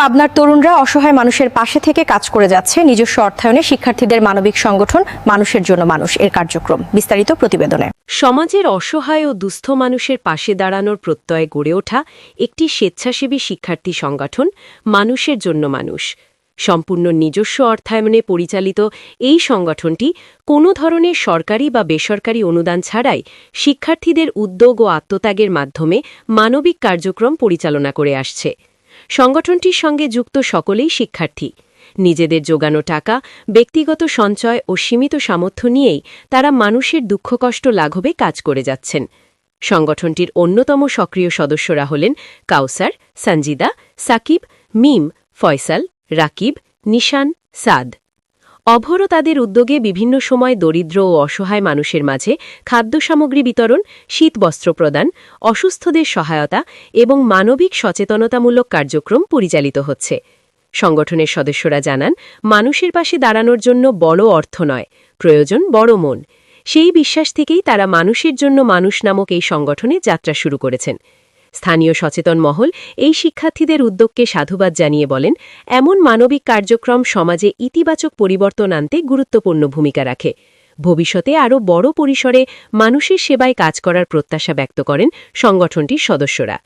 পাবনার তরুণরা অসহায় মানুষের পাশে থেকে কাজ করে যাচ্ছে নিজস্ব অর্থায়নে শিক্ষার্থীদের মানবিক সংগঠন মানুষের জন্য মানুষ এর কার্যক্রম। বিস্তারিত প্রতিবেদনে। সমাজের অসহায় ও দুস্থ মানুষের পাশে দাঁড়ানোর প্রত্যয়ে গড়ে ওঠা একটি স্বেচ্ছাসেবী শিক্ষার্থী সংগঠন মানুষের জন্য মানুষ। সম্পূর্ণ নিজস্ব অর্থায়নে পরিচালিত এই সংগঠনটি কোনো ধরনের সরকারি বা বেসরকারি অনুদান ছাড়াই শিক্ষার্থীদের উদ্যোগ ও আত্মত্যাগের মাধ্যমে মানবিক কার্যক্রম পরিচালনা করে আসছে। সংগঠনটির সঙ্গে যুক্ত সকলেই শিক্ষার্থী। নিজেদের জোগানো টাকা, ব্যক্তিগত সঞ্চয় ও সীমিত সামর্থ্য নিয়েই তারা মানুষের দুঃখকষ্ট লাঘবে কাজ করে যাচ্ছেন। সংগঠনটির অন্যতম সক্রিয় সদস্যরা হলেন কাউসার, সঞ্জিদা, সাকিব, মিম, ফয়সাল, রাকিব, নিশান, সাদ। অভর তাদের উদ্যোগে বিভিন্ন সময় দরিদ্র ও অসহায় মানুষের মাঝে খাদ্য সামগ্রী বিতরণ, শীতবস্ত্র প্রদান, অসুস্থদের সহায়তা এবং মানবিক সচেতনতামূলক কার্যক্রম পরিচালিত হচ্ছে। সংগঠনের সদস্যরা জানান, মানুষের পাশে দাঁড়ানোর জন্য বড় অর্থ নয়, প্রয়োজন বড় মন। সেই বিশ্বাস থেকেই তারা মানুষের জন্য মানুষ নামক এই সংগঠনে যাত্রা শুরু করেছেন। স্থানীয় সচেতন মহল এই শিক্ষার্থীদের উদ্যোগকে সাধুবাদ জানিয়ে বলেন, এমন মানবিক কার্যক্রম সমাজে ইতিবাচক পরিবর্তন আনতে গুরুত্বপূর্ণ ভূমিকা রাখে। ভবিষ্যতে আরও বড় পরিসরে মানুষের সেবায় কাজ করার প্রত্যাশা ব্যক্ত করেন সংগঠনটির সদস্যরা।